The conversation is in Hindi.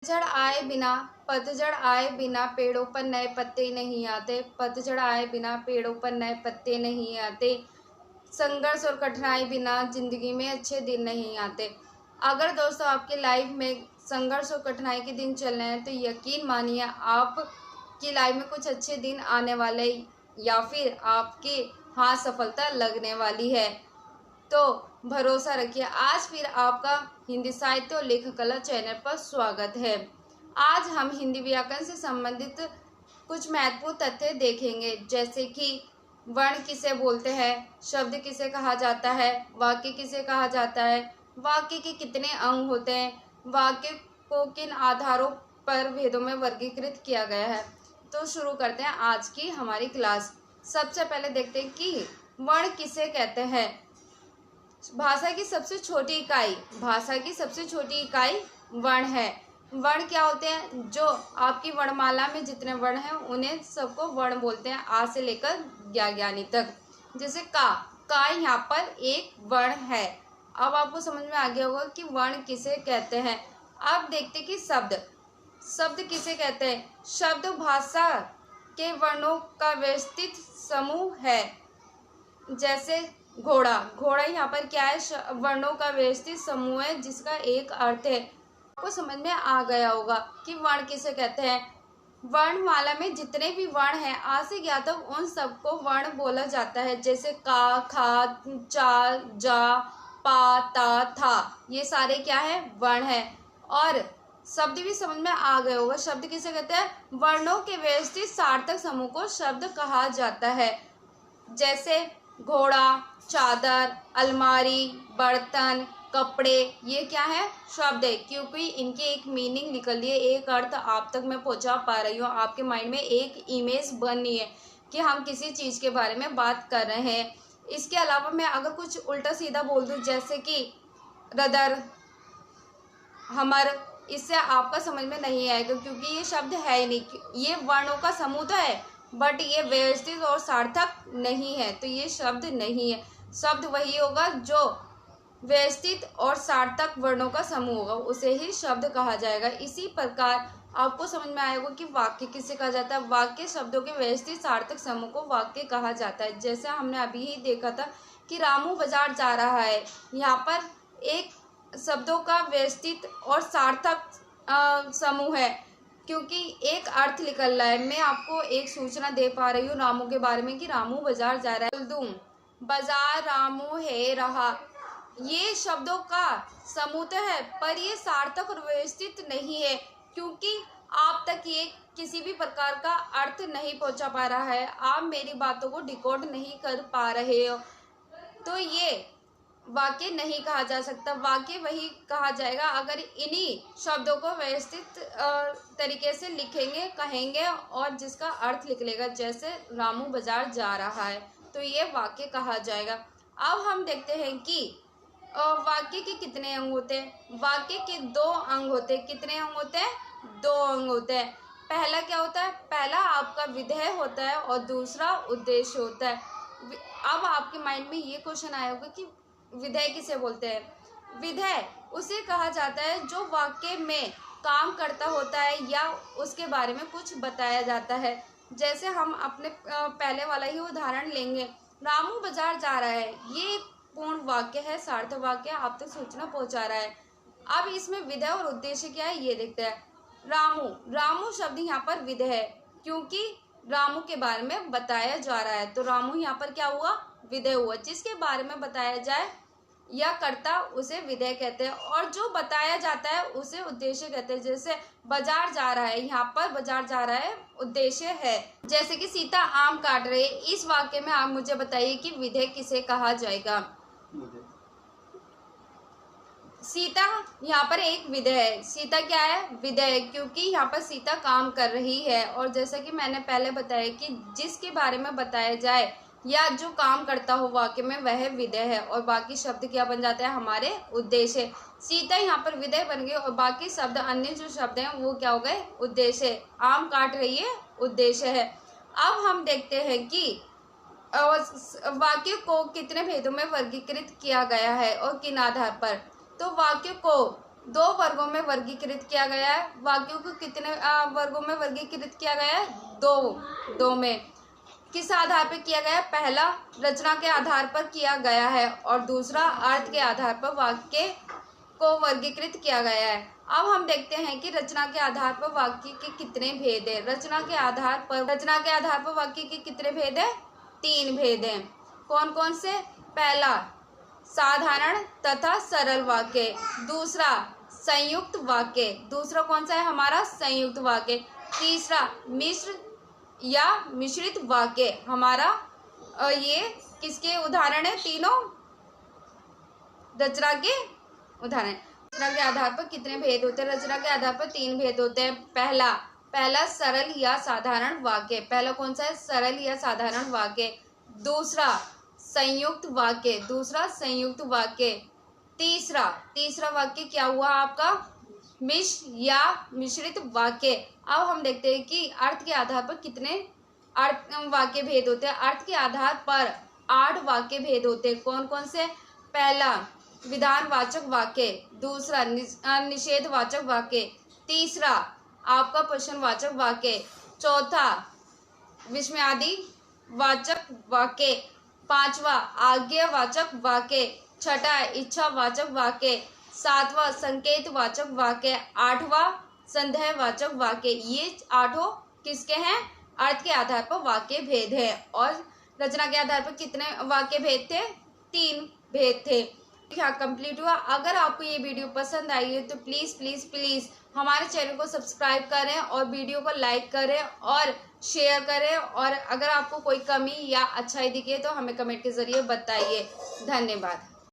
पतझड़ आए बिना पेड़ों पर नए पत्ते नहीं आते। पतझड़ आए बिना पेड़ों पर नए पत्ते नहीं आते। संघर्ष और कठिनाई बिना जिंदगी में अच्छे दिन नहीं आते। अगर दोस्तों आपकी लाइफ में संघर्ष और कठिनाई के दिन चल रहे हैं तो यकीन मानिए आपकी लाइफ में कुछ अच्छे दिन आने वाले या फिर आपके हाथ सफलता लगने वाली है। तो भरोसा रखिए। आज फिर आपका हिंदी साहित्य और लेखक कला चैनल पर स्वागत है। आज हम हिंदी व्याकरण से संबंधित कुछ महत्वपूर्ण तथ्य देखेंगे, जैसे कि वर्ण किसे बोलते हैं, शब्द किसे कहा जाता है, वाक्य किसे कहा जाता है, वाक्य के कितने अंग होते हैं, वाक्य को किन आधारों पर भेदों में वर्गीकृत किया गया है। तो शुरू करते हैं आज की हमारी क्लास। सबसे पहले देखते हैं कि वर्ण किसे कहते हैं। भाषा की सबसे छोटी इकाई वर्ण है। वर्ण क्या होते हैं? जो आपकी वर्णमाला में जितने वर्ण हैं उन्हें सबको वर्ण बोलते हैं, आ से लेकर ज्ञानी तक। जैसे का यहाँ पर एक वर्ण है। अब आपको समझ में आ गया होगा कि वर्ण किसे कहते हैं। अब देखते कि शब्द किसे कहते हैं। शब्द भाषा के वर्णों का व्यवस्थित समूह है। जैसे घोड़ा यहाँ पर क्या है? वर्णों का व्यवस्थित समूह है जिसका एक अर्थ है। आपको समझ में आ गया होगा कि वर्ण किसे कहते हैं। वर्णमाला में जितने भी वर्ण हैं आ से ज्ञातक उन सबको वर्ण बोला जाता है। जैसे का, खा, चा, जा, पा, ता, था, ये सारे क्या है? वर्ण है। और शब्द भी समझ में आ गए होगा। शब्द किसे कहते हैं? वर्णों के व्यवस्थित सार्थक समूह को शब्द कहा जाता है। जैसे घोड़ा, चादर, अलमारी, बर्तन, कपड़े, ये क्या है? शब्द है, क्योंकि इनके एक मीनिंग निकल रही है, एक अर्थ आप तक मैं पहुंचा पा रही हूँ। आपके माइंड में एक इमेज बन रही है कि हम किसी चीज़ के बारे में बात कर रहे हैं। इसके अलावा मैं अगर कुछ उल्टा सीधा बोल दूँ, जैसे कि रदर, हमर, इससे आपका समझ में नहीं आएगा क्योंकि ये शब्द है ही नहीं। ये वर्णों का समूह तो है बट ये व्यवस्थित और सार्थक नहीं है, तो ये शब्द नहीं है। शब्द वही होगा जो व्यवस्थित और सार्थक वर्णों का समूह होगा, उसे ही शब्द कहा जाएगा। इसी प्रकार आपको समझ में आएगा कि वाक्य किसे कहा जाता है। वाक्य शब्दों के व्यवस्थित सार्थक समूह को वाक्य कहा जाता है। जैसे हमने अभी ही देखा था कि रामू बाजार जा रहा है। यहाँ पर एक शब्दों का व्यवस्थित और सार्थक समूह है क्योंकि एक अर्थ निकल रहा है। मैं आपको एक सूचना दे पा रही हूँ रामू के बारे में कि रामू बाजार जा रहा है। बोल दूँ बाजार रामू है रहा, ये शब्दों का समूह तो है पर ये सार्थक और व्यवस्थित नहीं है क्योंकि आप तक ये किसी भी प्रकार का अर्थ नहीं पहुंचा पा रहा है। आप मेरी बातों को डिकोड नहीं कर पा रहे हो, तो ये वाक्य नहीं कहा जा सकता। वाक्य वही कहा जाएगा अगर इन्हीं शब्दों को व्यवस्थित तरीके से लिखेंगे, कहेंगे और जिसका अर्थ निकलेगा। जैसे रामू बाजार जा रहा है, तो ये वाक्य कहा जाएगा। अब हम देखते हैं कि वाक्य के कितने अंग होते हैं। वाक्य के दो अंग होते हैं। कितने अंग होते हैं? दो अंग होते हैं। पहला क्या होता है? पहला आपका विधेय होता है और दूसरा उद्देश्य होता है। अब आपके माइंड में ये क्वेश्चन आया होगा कि विधेय किसे बोलते हैं। विधेय उसे कहा जाता है जो वाक्य में काम करता होता है या उसके बारे में कुछ बताया जाता है। जैसे हम अपने पहले वाला ही उदाहरण लेंगे, रामू बाजार जा रहा है। ये एक पूर्ण वाक्य है, सार्थक वाक्य, आप तक सूचना पहुंचा रहा है। अब इसमें विधेय और उद्देश्य क्या है ये देखते हैं। रामू शब्द यहाँ पर विधेय है क्योंकि रामू के बारे में बताया जा रहा है, तो रामू यहाँ पर क्या हुआ? विधेय हुआ। जिसके बारे में बताया जाए या कर्ता उसे विधेय कहते हैं और जो बताया जाता है उसे उद्देश्य कहते हैं। जैसे बाजार जा रहा है, यहाँ पर बाजार जा रहा है उद्देश्य है। जैसे कि सीता आम काट रही है, इस वाक्य में आप मुझे बताइए कि विधेय किसे कहा जाएगा। सीता यहाँ पर एक विधेय है। सीता क्या है? विधेय, क्योंकि यहाँ पर सीता काम कर रही है। और जैसा कि मैंने पहले बताया कि जिसके बारे में बताया जाए या जो काम करता हो वाक्य में वह विधेय है और बाकी शब्द क्या बन जाता है? हमारे उद्देश्य। सीता यहाँ पर विधेय बन गई और बाकी शब्द, अन्य जो शब्द हैं वो क्या हो गए? उद्देश्य। आम काट रही है उद्देश्य है। अब हम देखते हैं कि वाक्य को कितने भेदों में वर्गीकृत किया गया है और किन आधार पर। तो वाक्य को दो वर्गों में वर्गीकृत किया गया है। वाक्यों को कितने वर्गों में वर्गीकृत किया गया है? दो में। किस आधार पर किया गया है? पहला रचना के आधार पर किया गया है और दूसरा अर्थ के आधार पर वाक्य को वर्गीकृत किया गया है। अब हम देखते हैं कि रचना के आधार पर वाक्य के कितने भेद हैं। रचना के आधार पर वाक्य के कितने भेद हैं? 3 भेद हैं। कौन कौन से? पहला साधारण तथा सरल वाक्य, दूसरा संयुक्त वाक्य, दूसरा कौन सा है हमारा? संयुक्त वाक्य। तीसरा मिश्र या मिश्रित वाक्य हमारा। ये किसके उदाहरण है? तीनों रचना के उदाहरण। रचना के आधार पर कितने भेद होते हैं? रचना के आधार पर 3 भेद होते हैं। पहला सरल या साधारण वाक्य, पहला कौन सा है? सरल या साधारण वाक्य। दूसरा संयुक्त वाक्य, तीसरा वाक्य क्या हुआ आपका? मिश्र या मिश्रित वाक्य। अब हम देखते हैं कि अर्थ के आधार पर कितने वाक्य भेद होते हैं। अर्थ के आधार पर 8 वाक्य भेद होते हैं। कौन कौन से? पहला विधानवाचक वाक्य, दूसरा निषेधवाचक वाक्य, तीसरा आपका प्रश्नवाचक वाक्य, चौथा विस्मयादि वाचक वाक्य, पांचवा आज्ञावाचक वाक्य, छठा इच्छावाचक वाक्य, सातवां संकेतवाचक वाक्य, आठवां संदेहवाचक वाक्य। ये 8 किसके हैं? अर्थ के आधार पर वाक्य भेद है। और रचना के आधार पर कितने वाक्य भेद थे? 3 भेद थे। हाँ, कंप्लीट हुआ। अगर आपको ये वीडियो पसंद आई है तो प्लीज़ हमारे चैनल को सब्सक्राइब करें और वीडियो को लाइक करें और शेयर करें। और अगर आपको कोई कमी या अच्छाई दिखे तो हमें कमेंट के ज़रिए बताइए। धन्यवाद।